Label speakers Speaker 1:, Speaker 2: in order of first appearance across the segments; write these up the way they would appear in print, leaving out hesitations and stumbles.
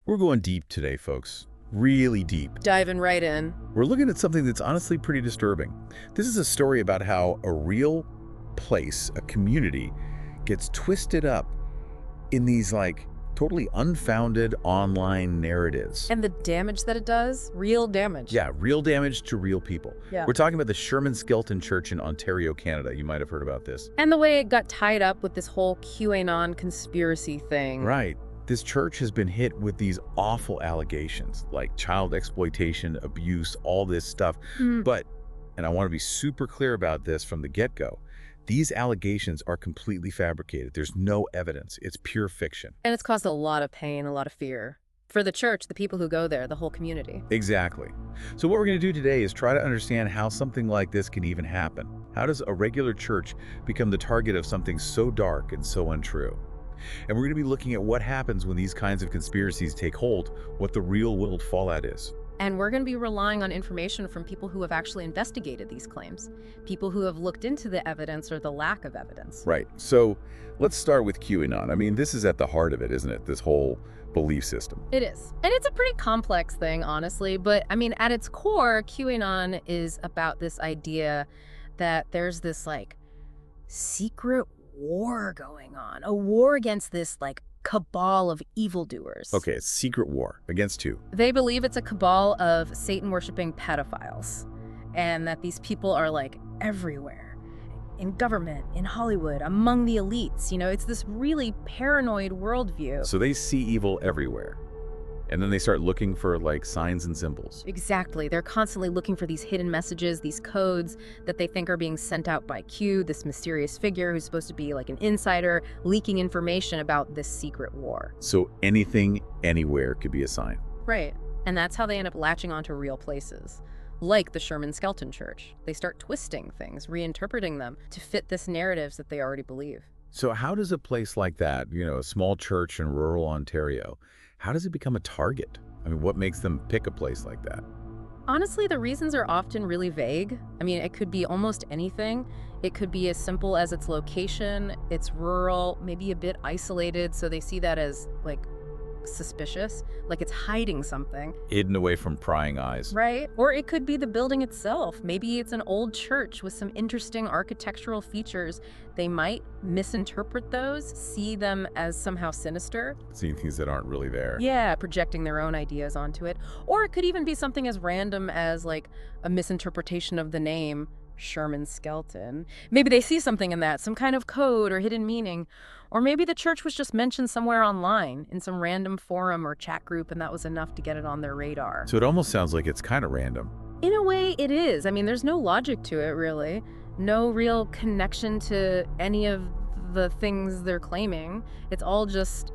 Speaker 1: We're going deep today, folks. Really deep.
Speaker 2: Diving right in.
Speaker 1: We're looking at something that's honestly pretty disturbing. This is a story about how a real place, a community, gets twisted up in these totally unfounded online narratives.
Speaker 2: And the damage that it does, real damage.
Speaker 1: Yeah, real damage to real people.
Speaker 2: Yeah.
Speaker 1: We're talking about the Sherman Skelton Church in Ontario, Canada. You might have heard about this.
Speaker 2: And the way it got tied up with this whole QAnon conspiracy thing.
Speaker 1: Right. This church has been hit with these awful allegations, like child exploitation, abuse, all this stuff. But, and I want to be super clear about this from the get-go, these allegations are completely fabricated. There's no evidence. It's pure fiction.
Speaker 2: And it's caused a lot of pain, a lot of fear. For the church, the people who go there, the whole community.
Speaker 1: Exactly. So what we're going to do today is try to understand how something like this can even happen. How does a regular church become the target of something so dark and so untrue? And we're going to be looking at what happens when these kinds of conspiracies take hold, what the real-world fallout is.
Speaker 2: And we're going to be relying on information from people who have actually investigated these claims, people who have looked into the evidence or the lack of evidence.
Speaker 1: Right. So let's start with QAnon. I mean, this is at the heart of it, isn't it? This whole belief system.
Speaker 2: It is. And it's a pretty complex thing, honestly. But I mean, at its core, QAnon is about this idea that there's this secret war going on, a war against this cabal of evildoers.
Speaker 1: Okay, a secret war. Against who?
Speaker 2: They believe it's a cabal of Satan-worshipping pedophiles, and that these people are everywhere, in government, in Hollywood, among the elites. You know, it's this really paranoid worldview.
Speaker 1: So they see evil everywhere. And then they start looking for signs and symbols.
Speaker 2: Exactly. They're constantly looking for these hidden messages, these codes that they think are being sent out by Q, this mysterious figure who's supposed to be an insider, leaking information about this secret war.
Speaker 1: So anything, anywhere could be a sign.
Speaker 2: Right. And that's how they end up latching onto real places, like the Sherman Skelton Church. They start twisting things, reinterpreting them to fit this narratives that they already believe.
Speaker 1: So how does a place like that, a small church in rural Ontario, how does it become a target? I mean, what makes them pick a place like that?
Speaker 2: Honestly, the reasons are often really vague. I mean, it could be almost anything. It could be as simple as its location, it's rural, maybe a bit isolated, so they see that as suspicious, like it's hiding something.
Speaker 1: Hidden away from prying eyes.
Speaker 2: Right? Or it could be the building itself. Maybe it's an old church with some interesting architectural features. They might misinterpret those, see them as somehow sinister.
Speaker 1: Seeing things that aren't really there.
Speaker 2: Yeah, projecting their own ideas onto it. Or it could even be something as random as a misinterpretation of the name Sherman Skelton. Maybe they see something in that, some kind of code or hidden meaning. Or maybe the church was just mentioned somewhere online in some random forum or chat group, and that was enough to get it on their radar.
Speaker 1: So it almost sounds like it's kind of random.
Speaker 2: In a way, it is. I mean, there's no logic to it, really. No real connection to any of the things they're claiming. It's all just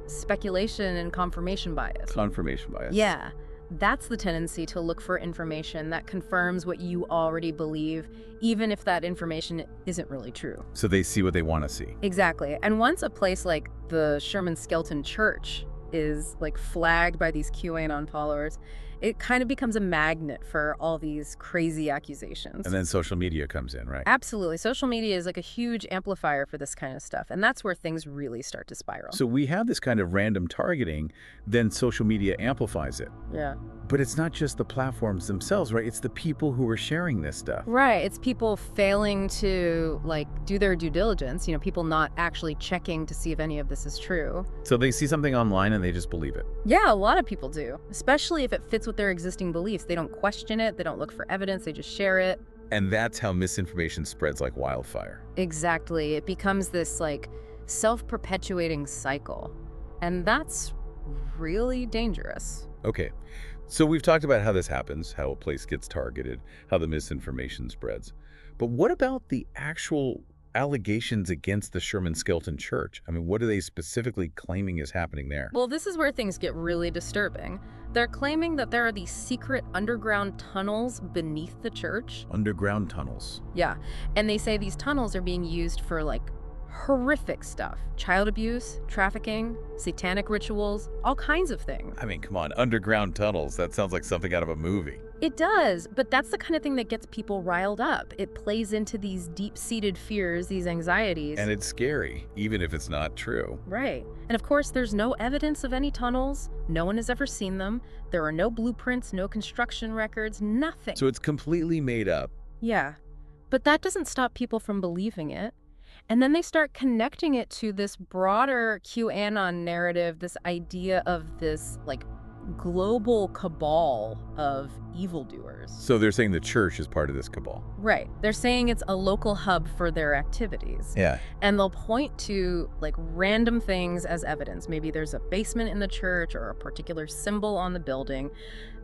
Speaker 2: speculation and confirmation bias.
Speaker 1: Confirmation bias.
Speaker 2: Yeah. That's the tendency to look for information that confirms what you already believe, even if that information isn't really true.
Speaker 1: So they see what they want to see.
Speaker 2: Exactly. And once a place like the Sherman Skelton Church is flagged by these QAnon followers, it kind of becomes a magnet for all these crazy accusations.
Speaker 1: And then social media comes in, right?
Speaker 2: Absolutely. Social media is a huge amplifier for this kind of stuff. And that's where things really start to spiral.
Speaker 1: So we have this kind of random targeting, then social media amplifies it.
Speaker 2: Yeah.
Speaker 1: But it's not just the platforms themselves, right? It's the people who are sharing this stuff.
Speaker 2: Right. It's people failing to do their due diligence, people not actually checking to see if any of this is true.
Speaker 1: So they see something online and they just believe it.
Speaker 2: Yeah, a lot of people do, especially if it fits with their existing beliefs. They don't question it, they don't look for evidence, they just share it.
Speaker 1: And that's how misinformation spreads like wildfire.
Speaker 2: Exactly. It becomes this self-perpetuating cycle. And that's really dangerous.
Speaker 1: Okay. So we've talked about how this happens, how a place gets targeted, how the misinformation spreads. But what about the actual allegations against the Sherman Skelton Church? I mean, what are they specifically claiming is happening there?
Speaker 2: Well, this is where things get really disturbing. They're claiming that there are these secret underground tunnels beneath the church.
Speaker 1: Underground tunnels.
Speaker 2: Yeah. And they say these tunnels are being used for horrific stuff. Child abuse, trafficking, satanic rituals, all kinds of things.
Speaker 1: I mean, come on, underground tunnels. That sounds like something out of a movie.
Speaker 2: It does, but that's the kind of thing that gets people riled up. It plays into these deep-seated fears, these anxieties.
Speaker 1: And it's scary, even if it's not true.
Speaker 2: Right. And of course, there's no evidence of any tunnels, No one has ever seen them. There are no blueprints, no construction records, nothing.
Speaker 1: So it's completely made up.
Speaker 2: Yeah. But that doesn't stop people from believing it. And then they start connecting it to this broader QAnon narrative, this idea of this, like, global cabal of evildoers.
Speaker 1: So they're saying the church is part of this cabal.
Speaker 2: Right. They're saying it's a local hub for their activities.
Speaker 1: Yeah.
Speaker 2: And they'll point to, like, random things as evidence. Maybe there's a basement in the church or a particular symbol on the building.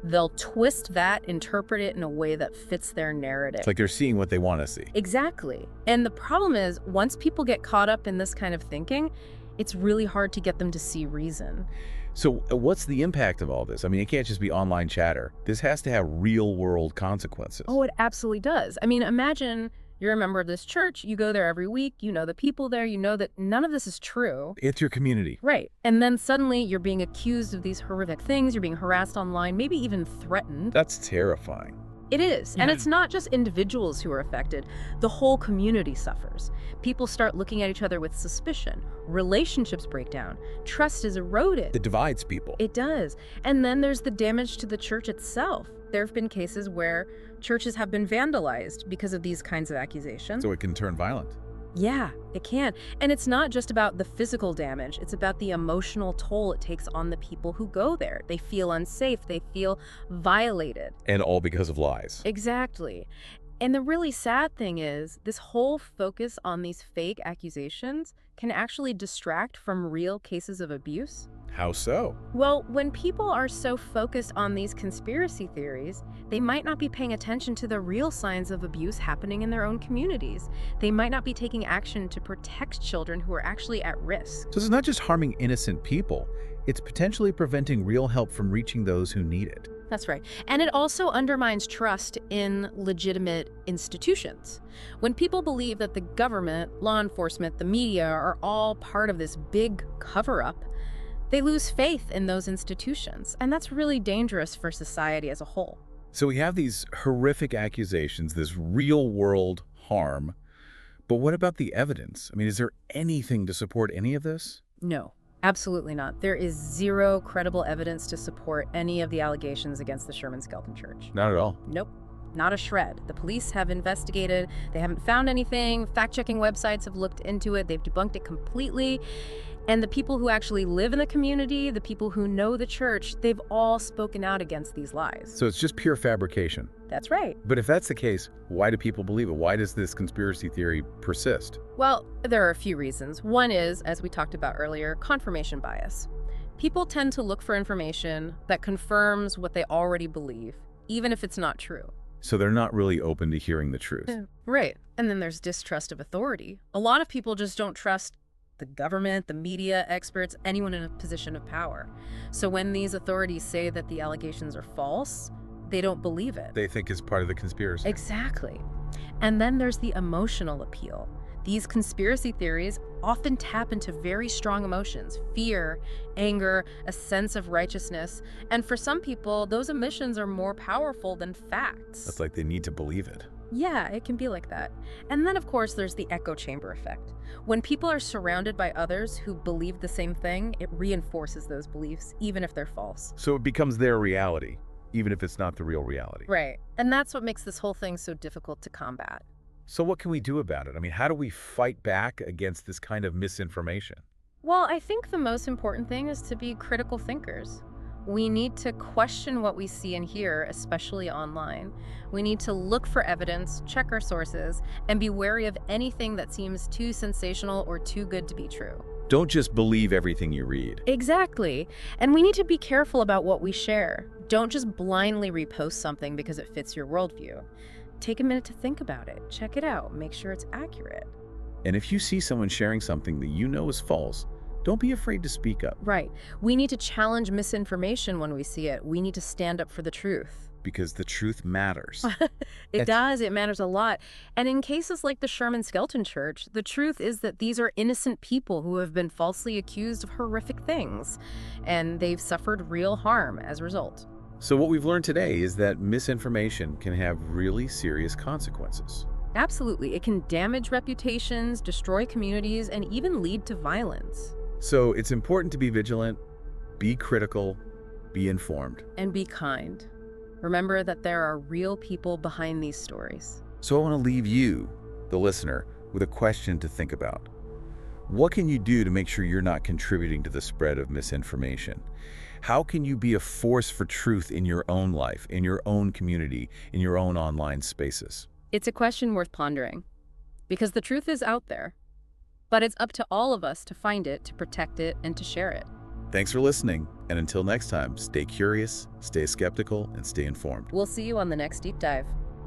Speaker 2: They'll twist that, interpret it in a way that fits their narrative.
Speaker 1: It's like they're seeing what they want to see.
Speaker 2: Exactly. And the problem is, once people get caught up in this kind of thinking, it's really hard to get them to see reason.
Speaker 1: So what's the impact of all this? I mean, it can't just be online chatter. This has to have real-world consequences.
Speaker 2: Oh, it absolutely does. I mean, imagine you're a member of this church, you go there every week, you know the people there, you know that none of this is true.
Speaker 1: It's your community.
Speaker 2: Right. And then suddenly you're being accused of these horrific things, you're being harassed online, maybe even threatened.
Speaker 1: That's terrifying.
Speaker 2: It is. And it's not just individuals who are affected. The whole community suffers. People start looking at each other with suspicion. Relationships break down. Trust is eroded.
Speaker 1: It divides people.
Speaker 2: It does. And then there's the damage to the church itself. There have been cases where churches have been vandalized because of these kinds of accusations.
Speaker 1: So it can turn violent.
Speaker 2: Yeah, it can. And it's not just about the physical damage. It's about the emotional toll it takes on the people who go there. They feel unsafe. They feel violated.
Speaker 1: And all because of lies.
Speaker 2: Exactly. And the really sad thing is, this whole focus on these fake accusations can actually distract from real cases of abuse.
Speaker 1: How so?
Speaker 2: Well, when people are so focused on these conspiracy theories, they might not be paying attention to the real signs of abuse happening in their own communities. They might not be taking action to protect children who are actually at risk.
Speaker 1: So it's not just harming innocent people. It's potentially preventing real help from reaching those who need it.
Speaker 2: That's right. And it also undermines trust in legitimate institutions. When people believe that the government, law enforcement, the media are all part of this big cover-up, they lose faith in those institutions. And that's really dangerous for society as a whole.
Speaker 1: So we have these horrific accusations, this real-world harm. But what about the evidence? I mean, is there anything to support any of this?
Speaker 2: No. Absolutely not. There is zero credible evidence to support any of the allegations against the Sherman Skelton Church.
Speaker 1: Not at all.
Speaker 2: Nope. Not a shred. The police have investigated. They haven't found anything. Fact-checking websites have looked into it. They've debunked it completely. And the people who actually live in the community, the people who know the church, they've all spoken out against these lies.
Speaker 1: So it's just pure fabrication.
Speaker 2: That's right.
Speaker 1: But if that's the case, why do people believe it? Why does this conspiracy theory persist?
Speaker 2: Well, there are a few reasons. One is, as we talked about earlier, confirmation bias. People tend to look for information that confirms what they already believe, even if it's not true.
Speaker 1: So they're not really open to hearing the truth.
Speaker 2: Right. And then there's distrust of authority. A lot of people just don't trust the government, the media, experts, anyone in a position of power. So when these authorities say that the allegations are false, they don't believe it.
Speaker 1: They think it's part of the conspiracy.
Speaker 2: Exactly. And then there's the emotional appeal. These conspiracy theories often tap into very strong emotions: fear, anger, a sense of righteousness. And for some people, those emotions are more powerful than facts.
Speaker 1: That's like they need to believe it.
Speaker 2: Yeah, it can be like that. And then, of course, there's the echo chamber effect. When people are surrounded by others who believe the same thing, it reinforces those beliefs, even if they're false.
Speaker 1: So it becomes their reality, even if it's not the real reality.
Speaker 2: Right. And that's what makes this whole thing so difficult to combat.
Speaker 1: So what can we do about it? I mean, how do we fight back against this kind of misinformation?
Speaker 2: Well, I think the most important thing is to be critical thinkers. We need to question what we see and hear, especially online. We need to look for evidence, check our sources, and be wary of anything that seems too sensational or too good to be true.
Speaker 1: Don't just believe everything you read.
Speaker 2: Exactly. And we need to be careful about what we share. Don't just blindly repost something because it fits your worldview. Take a minute to think about it, check it out, make sure it's accurate.
Speaker 1: And if you see someone sharing something that you know is false, don't be afraid to speak up.
Speaker 2: Right. We need to challenge misinformation when we see it. We need to stand up for the truth.
Speaker 1: Because the truth matters.
Speaker 2: It does. It matters a lot. And in cases like the Sherman Skelton Church, the truth is that these are innocent people who have been falsely accused of horrific things, and they've suffered real harm as a result.
Speaker 1: So what we've learned today is that misinformation can have really serious consequences.
Speaker 2: Absolutely. It can damage reputations, destroy communities, and even lead to violence.
Speaker 1: So it's important to be vigilant, be critical, be informed.
Speaker 2: And be kind. Remember that there are real people behind these stories.
Speaker 1: So I want to leave you, the listener, with a question to think about. What can you do to make sure you're not contributing to the spread of misinformation? How can you be a force for truth in your own life, in your own community, in your own online spaces?
Speaker 2: It's a question worth pondering, because the truth is out there, but it's up to all of us to find it, to protect it, and to share it.
Speaker 1: Thanks for listening, and until next time, stay curious, stay skeptical, and stay informed.
Speaker 2: We'll see you on the next Deep Dive.